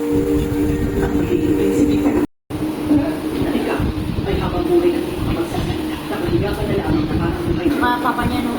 At magiging prinsipyo ka na. At ikaw ay habang buhay na makapagsasalita. Nakahiga ka na lang na parang may Mga papa niya, no?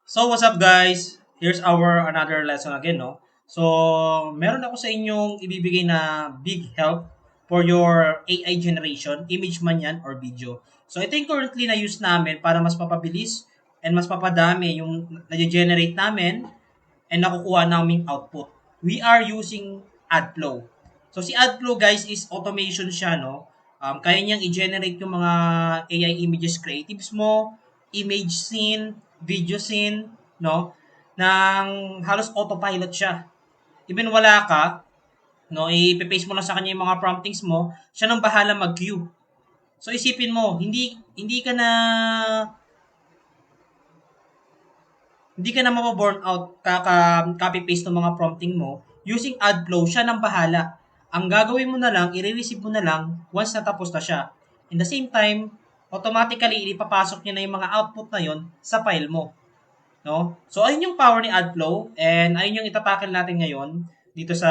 So what's up guys? Here's our another lesson again, no? So, meron ako sa inyong ibibigay na big help for your AI generation, image man yan or video. So, ito yung currently na use namin para mas mapabilis and mas papadami yung na-generate namin and nakukuha naming output. We are using AdFlow. So, si AdFlow guys is automation siya, no? Kaya niyang i-generate yung mga AI images creatives mo, image scene, video scene, no? Nang halos autopilot siya. Even wala ka, no, i-paste mo lang sa kanya yung mga promptings mo, siya nang bahala mag-queue. So isipin mo, hindi ka na mababurn out copy paste ng mga prompting mo. Using AdFlow, siya nang bahala. Ang gagawin mo na lang, i-receive mo na lang once natapos na siya. In the same time, automatically ipapasok niya na yung mga output na yon sa file mo. No? So, ayun yung power ni AdFlow and ayun yung itatakil natin ngayon dito sa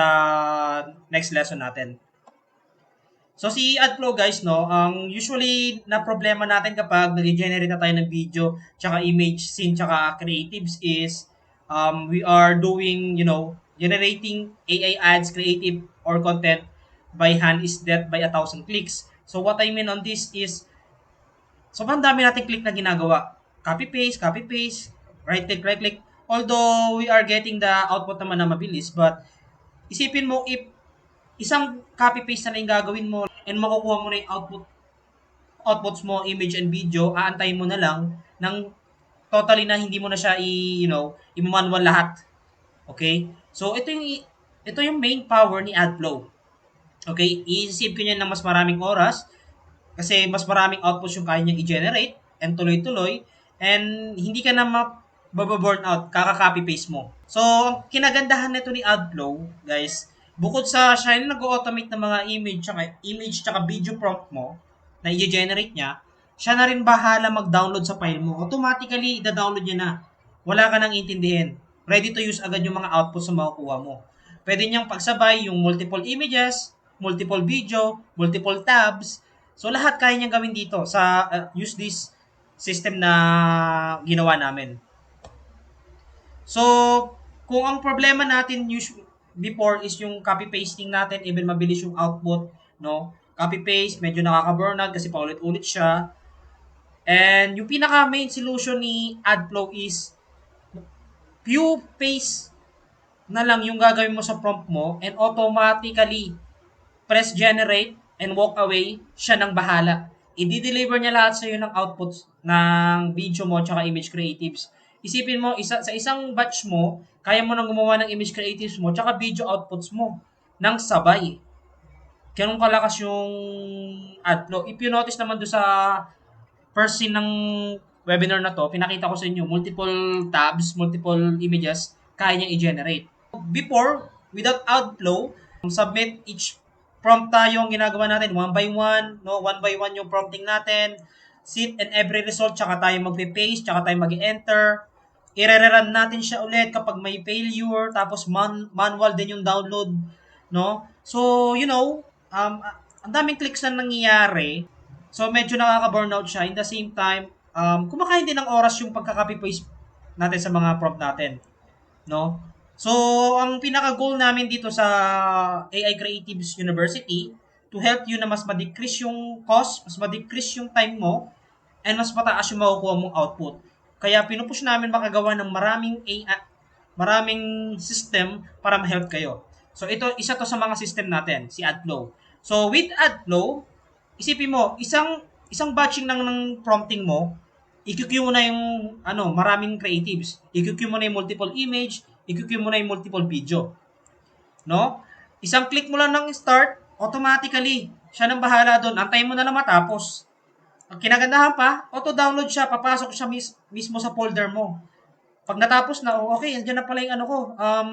next lesson natin. So, si AdFlow guys, no, ang usually na problema natin kapag nag-generate na tayo ng video, tsaka image, scene, tsaka creatives is we are doing, generating AI ads, creative, or content by hand is death by 1,000 clicks. So, what I mean on this is sobrang dami nating click na ginagawa. Copy paste, right click. Although we are getting the output naman na mabilis, but isipin mo if isang copy paste na lang yung gagawin mo and makukuha mo na yung outputs mo, image and video, aantayin mo na lang ng totally na hindi mo na siya i-manual lahat. Okay? So ito yung main power ni AdFlow. Okay? I-save ko niya ng mas maraming oras kasi mas maraming outputs yung kaya niyang i-generate and tuloy-tuloy and hindi ka na mababurn out, kaka-copy paste mo. So, ang kinagandahan nito ni AdFlow, guys, bukod sa siya yung nag-automate ng mga image tsaka video prompt mo na i-generate niya, siya na rin bahala mag-download sa file mo. Automatically, i-download niya na. Wala ka nang intindihin. Ready to use agad yung mga outputs na makukuha mo. Pwede niyang pagsabay yung multiple images, multiple video, multiple tabs. So, lahat kaya niyang gawin dito sa use this system na ginawa namin. So, kung ang problema natin before is yung copy-pasting natin, even mabilis yung output, no? Copy-paste, medyo nakaka-burn out kasi paulit-ulit siya. And yung pinaka-main solution ni AdFlow is few paste na lang yung gagawin mo sa prompt mo and automatically press generate and walk away, siya nang bahala. I-deliver niya lahat sa iyo ng outputs ng video mo at image creatives. Isipin mo, sa isang batch mo, kaya mo nang gumawa ng image creatives mo at video outputs mo ng sabay. Ganun kalakas yung AdFlow. If you notice naman doon sa first scene ng webinar na to, pinakita ko sa inyo, multiple tabs, multiple images, kaya niyang i-generate. Before, without AdFlow, submit each prompt tayo ang ginagawa natin one by one, no? One by one yung prompting natin. Sit and every result, tsaka tayo magpe-paste, tsaka tayo mag-enter. I-rerun natin siya ulit kapag may failure, tapos manual din yung download, no? So, ang daming clicks na nangyayari. So, medyo nakaka-burnout siya. In the same time, kumakain din ng oras yung pagka-copy-paste natin sa mga prompt natin, no? So, ang pinaka-goal namin dito sa AI Creatives University to help you na mas ma-decrease yung cost, mas ma-decrease yung time mo, and mas mataas yung makukuha mong output. Kaya pinupush namin makagawa ng maraming system para ma-help kayo. So, isa to sa mga system natin, si AdFlow. So, with AdFlow, isipin mo, isang batching ng prompting mo, i-queue mo na yung maraming creatives. I-queue mo na yung multiple image, i-queue mo na yung multiple video. No? Isang click mo lang ng start, automatically, siya nang bahala doon. Antayin mo na lang matapos. Ang kinagandahan pa, auto-download siya, papasok siya mismo sa folder mo. Pag natapos na, okay, andyan na pala yung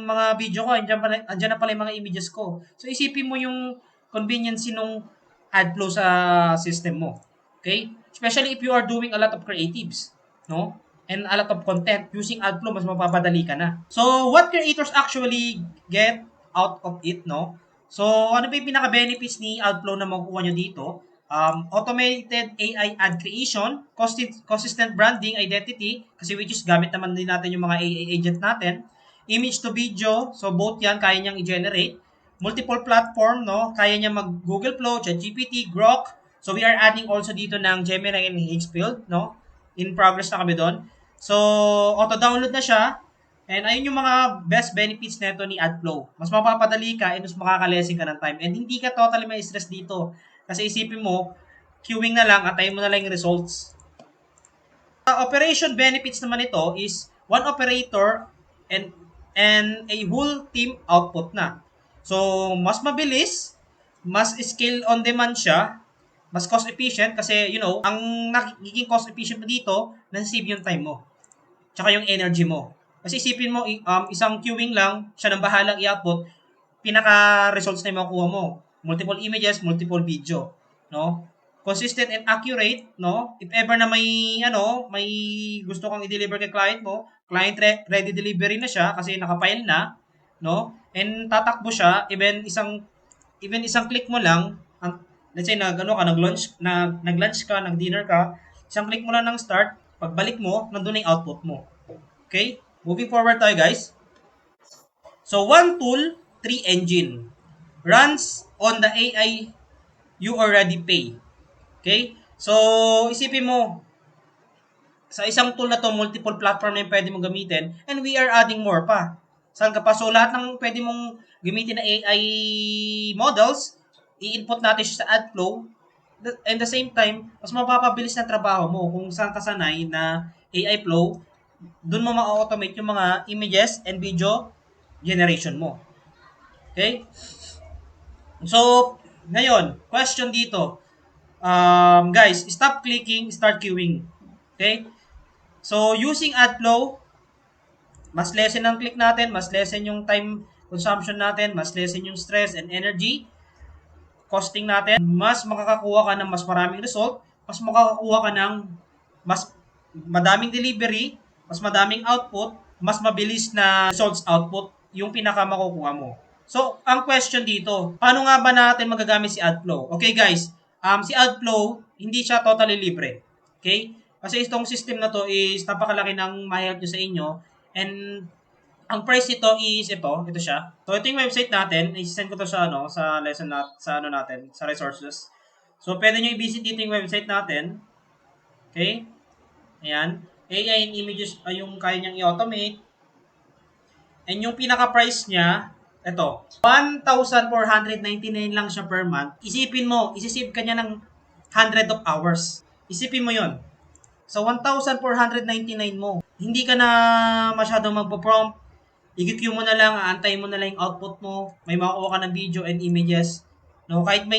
mga video ko, andyan na pala yung mga images ko. So, isipin mo yung convenience nung ad flow sa system mo. Okay? Especially if you are doing a lot of creatives, no? And a lot of content, using ad flow, mas mapapadali ka na. So, what creators actually get out of it, no? So, ano ba yung pinaka-benefits ni AdFlow na makukuha nyo dito? Automated AI ad creation, consistent branding identity, kasi which is gamit naman din natin yung mga AI agent natin. Image to video, so both yan kaya niyang i-generate. Multiple platform, no? Kaya niya mag Google Flow, ChatGPT, Grok. So, we are adding also dito ng Gemini and Higgsfield, no? In progress na kami doon. So, auto-download na siya. And ayun yung mga best benefits nito ni AdFlow. Mas mapapadali ka and mas makakalesing ka ng time. And hindi ka totally may stress dito. Kasi isipin mo, queuing na lang, antayin mo na lang yung results. Operation benefits naman ito is one operator and a whole team output na. So, mas mabilis, mas skill on demand siya, mas cost efficient kasi, ang nagiging cost efficient mo dito, nasave yung time mo. Tsaka yung energy mo. Kasi isipin mo, isang queuing lang, siya nang bahalang i-output, pinaka-results na yung makukuha mo. Multiple images, multiple video. No? Consistent and accurate, no? If ever na may gusto kang i-deliver kay client mo, client ready delivery na siya kasi naka-file na, no? And tatakbo siya, even isang click mo lang, let's say nag-lunch ka, nag-dinner ka, isang click mo lang ng start, pagbalik mo, nandun na yung output mo. Okay? Moving forward tayo, guys. So, one tool, 3 engine. Runs on the AI you already pay. Okay? So, isipin mo, sa isang tool na to, multiple platform na yung pwede mong gamitin, and we are adding more pa. Saan ka pa? So, lahat ng pwede mong gamitin na AI models, i-input natin siya sa AdFlow, and the same time, mas mapapabilis ng trabaho mo kung saan ka sanay na AI flow, dun mo ma-automate yung mga images and video generation mo. Okay? So, ngayon, question dito. Guys, stop clicking, start queuing. Okay? So, using AdFlow, mas lessen ang click natin, mas lessen yung time consumption natin, mas lessen yung stress and energy, costing natin, mas makakakuha ka ng mas maraming result, mas makakakuha ka ng mas madaming delivery, mas madaming output, mas mabilis na results output yung pinaka makukuha mo. So, ang question dito, paano nga ba natin magagamit si AdFlow? Okay guys, si AdFlow, hindi siya totally libre. Okay? Kasi itong system na to is napakalaki ng mahirap nyo sa inyo. And ang price nito is ito siya. So, ito yung website natin. I-send ko to sa lesson natin, sa resources. So, pwede nyo i-visit dito yung website natin. Okay? Ayan. AI and images ay yung kaya niyang i-automate. And yung pinaka-price niya, ito, 1,499 lang siya per month. Isipin mo, isisave ka niya ng 100 of hours. Isipin mo yon. So, 1,499 mo. Hindi ka na masyadong magpo-prompt. I-queue mo na lang, aantayin mo na lang yung output mo. May makukuha ka ng video and images. No, kahit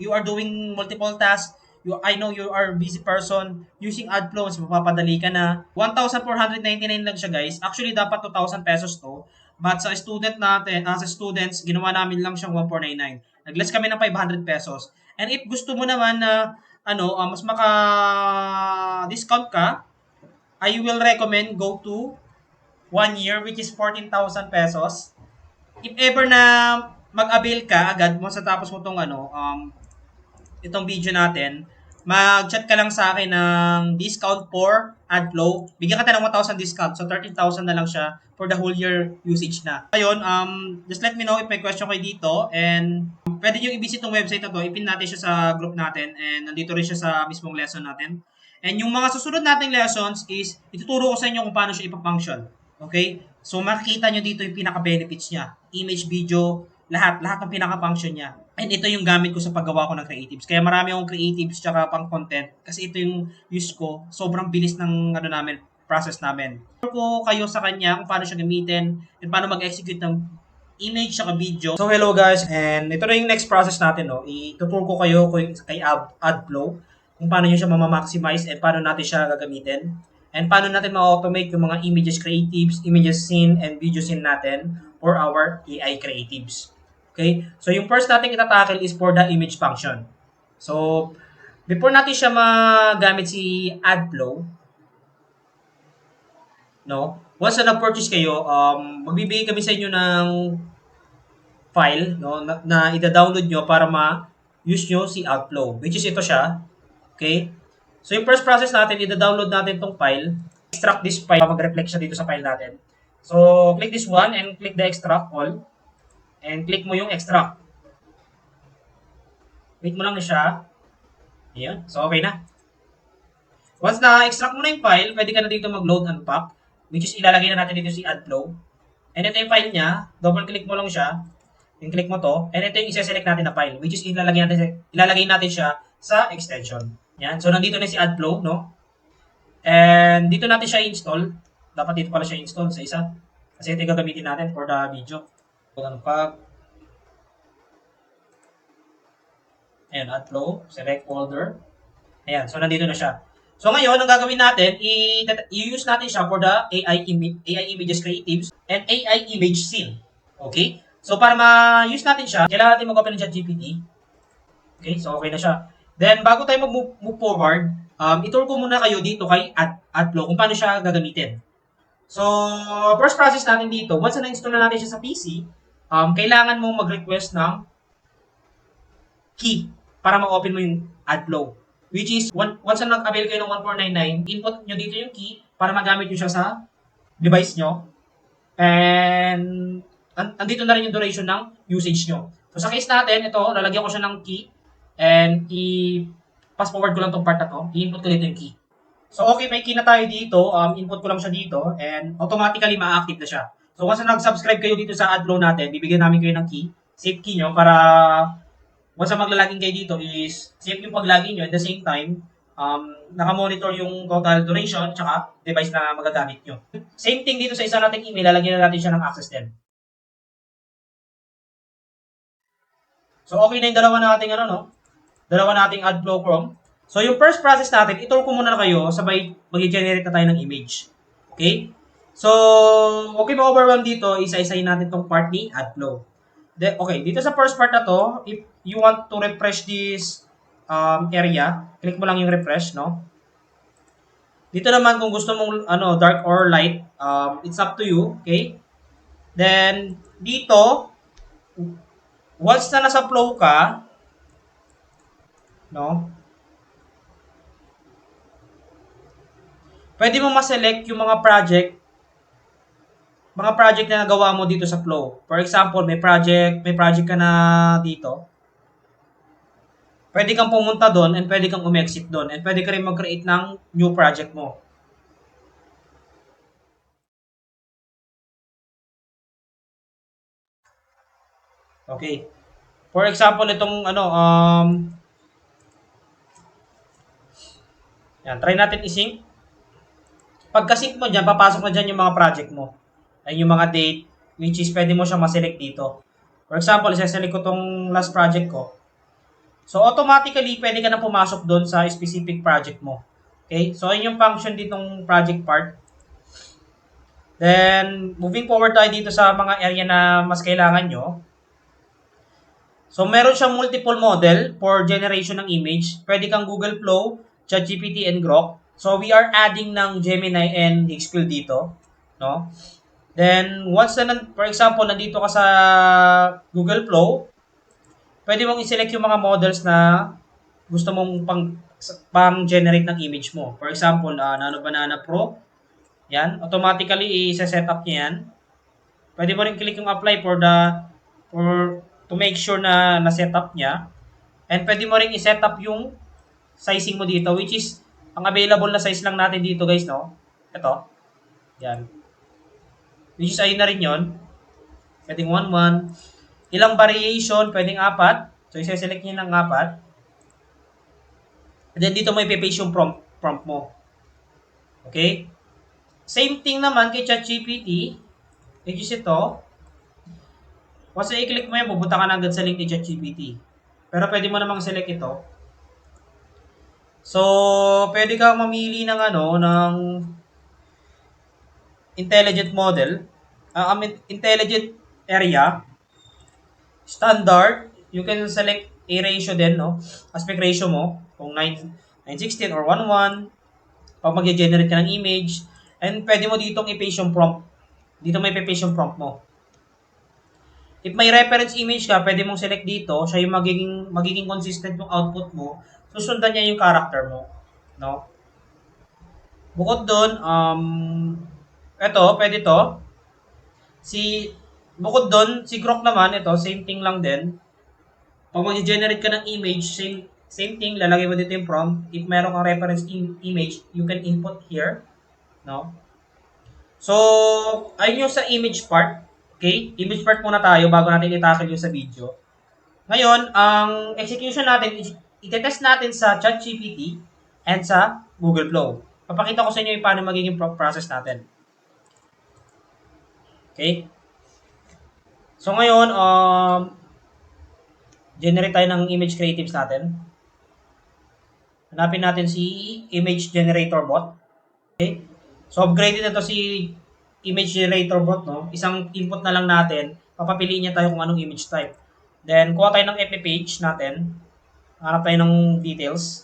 you are doing multiple tasks, I know you are a busy person, using AdFlow, mas mapapadali ka na. 1,499 lang siya, guys. Actually, dapat 2,000 pesos to. But sa students, ginawa namin lang siyang 1,499. Nag-less kami ng 500 pesos. And if gusto mo naman na mas maka-discount ka, I will recommend go to 1 year, which is 14,000 pesos. If ever na mag-avail ka agad mo sa tapos mo itong video natin, mag-chat ka lang sa akin ng discount for AdFlow. Bigyan ka tayo ng 1,000 discount. So, 13,000 na lang siya for the whole year usage na. Ayun, just let me know if may question kayo dito. And pwede nyo i-visit tong website na to. Ipin natin siya sa group natin. And nandito rin siya sa mismong lesson natin. And yung mga susunod nating lessons is, ituturo ko sa inyo kung paano siya ipafunction. Okay? So, makikita nyo dito yung pinaka-benefits niya. Image, video, lahat ng pinaka-function niya. And ito yung gamit ko sa paggawa ko ng creatives. Kaya marami akong creatives tsaka pang content. Kasi ito yung use ko. Sobrang bilis ng process namin. Tuturo ko kayo sa kanya kung paano siya gamitin and paano mag-execute ng image tsaka video. So hello guys, and ito na yung next process natin. Ituturo ko kayo kay AdFlow kung paano nyo siya maximize and paano natin siya gagamitin. And paano natin ma-automate yung mga images creatives, images scene, and video scene natin for our AI creatives. Okay? So, yung first natin itatackle is for the image function. So, before natin siya magamit si AdFlow, no? Once na nag-purchase kayo, magbibigay kami sa inyo ng file, no, na ida-download nyo para ma-use nyo si AdFlow, which is ito siya. Okay? So, yung first process natin, ida-download natin tong file, extract this file, mag-reflect siya dito sa file natin. So, click this one and click the extract all, and click mo yung extract. Click mo lang siya. Ayan. So, okay na. Once na-extract mo na yung file, pwede ka na dito mag-load unpack, which is ilalagay na natin dito si AdFlow. And ito yung file niya, double-click mo lang siya, yung click mo to, and ito yung isa-select natin na file, which is ilalagay natin siya sa extension. Yan. So, nandito na si AdFlow, no? And dito natin siya install. Dapat dito pala siya install sa isa. Kasi ito yung gagamitin natin for the video. Unpack. Ayan, AdFlow. Select folder. Ayan, so nandito na siya. So ngayon, ang gagawin natin, i-use natin siya for the AI Images Creatives and AI Image Scene. Okay? So para ma-use natin siya, kailangan natin mag-open ng ChatGPT. Okay? So okay na siya. Then, bago tayo mag-move forward, i-tour ko muna kayo dito kay AdFlow kung paano siya gagamitin. So, first process natin dito, once na-install na natin siya sa PC, kailangan mong mag-request ng key para ma-open mo yung AdFlow. Which is, once na nag-avail kayo ng 1499, input nyo dito yung key para magamit nyo siya sa device nyo. And, andito na rin yung duration ng usage nyo. So, sa case natin, ito, lalagyan ko siya ng key. And, i-pass forward ko lang tong part na to. I-input ko dito yung key. So, okay, may key na tayo dito. Input ko lang siya dito. And, automatically, ma-active na siya. So, once na nag-subscribe kayo dito sa AdFlow natin, bibigyan namin kayo ng key. Save key nyo para once na maglalagin kayo dito is safe yung paglagin nyo. At the same time, nakamonitor yung total duration tsaka device na magagamit nyo. Same thing dito sa isa nating email, lalagyan na natin siya ng access din. So, okay na yung dalawa nating AdFlow Chrome. So, yung first process natin, itour ko muna kayo, sabay mag-generate na tayo ng image. Okay? So, okay ma-overwhelm dito, isa-isayin natin tong part ni AdFlow. Okay, dito sa first part na to, if you want to refresh this area, click mo lang yung refresh, no? Dito naman kung gusto mong dark or light, it's up to you, okay? Then dito, once na nasa flow ka, no? Pwede mo ma-select yung mga project na nagawa mo dito sa flow. For example, may project ka na dito. Pwede kang pumunta doon and pwede kang umexit doon and pwede ka rin mag-create ng new project mo. Okay. For example, itong yan, try natin i-sync. Pagka-sync mo dyan, papasok na dyan yung mga project mo. Ay yung mga date, which is pwede mo siya ma-select dito. For example, isa-select ko tong last project ko. So, automatically, pwede ka na pumasok doon sa specific project mo. Okay? So, yun yung function ditong project part. Then, moving forward tayo dito sa mga area na mas kailangan nyo. So, meron siyang multiple model for generation ng image. Pwede kang Google Flow, ChatGPT, and Grok. So, we are adding ng Gemini and Hexfield dito. No? Then, once na, for example, nandito ka sa Google Flow, pwede mong i-select yung mga models na gusto mong pang-generate ng image mo. For example, Nano Banana Pro. Yan. Automatically, i-set up niya yan. Pwede mo rin click yung apply to make sure na na-set up niya. And pwede mo rin i-set up yung sizing mo dito, which is, ang available na size lang natin dito, guys, no? Ito. Yan. Which is, ayun na rin yun. Pwedeng 1-1. Ilang variation, pwedeng 4. So, isa-select niyo ng 4. And then, dito mo ipipaste yung prompt mo. Okay? Same thing naman kay ChatGPT. Which is ito. Once i-click mo yan, pupunta ka na agad sa link ni ChatGPT. Pero pwede mo namang select ito. So, pwede kang mamili ng ng intelligent model, intelligent area. Standard, you can select a ratio din, no? Aspect ratio mo, kung 9:16 or 1:1, pag mag-generate ka ng image, and pwede mo ditong i-paste yung prompt. Dito may i-paste yung prompt mo. If may reference image ka, pwede mong select dito, siya yung magiging consistent yung output mo, susundan niya yung character mo, no? Bukod doon, eto, pwede to. Bukod doon, si Grok naman, ito, same thing lang din. Pag mag-generate ka ng image, same thing, lalagay mo dito yung prompt. If meron kang reference image, you can input here, no? So, ayun yung sa image part. Okay? Image part muna tayo bago natin i-tackle yung sa video. Ngayon, ang execution natin, i-test natin sa ChatGPT and sa Google Flow. Papakita ko sa inyo yung paano magiging process natin. Okay? So, ngayon, generate tayo ng image creatives natin. Hanapin natin si image generator bot. Okay? So, upgraded na to si image generator bot, no? Isang input na lang natin, papapiliin niya tayo kung anong image type. Then, kuha tayo ng FB page natin. Hanap tayo ng details.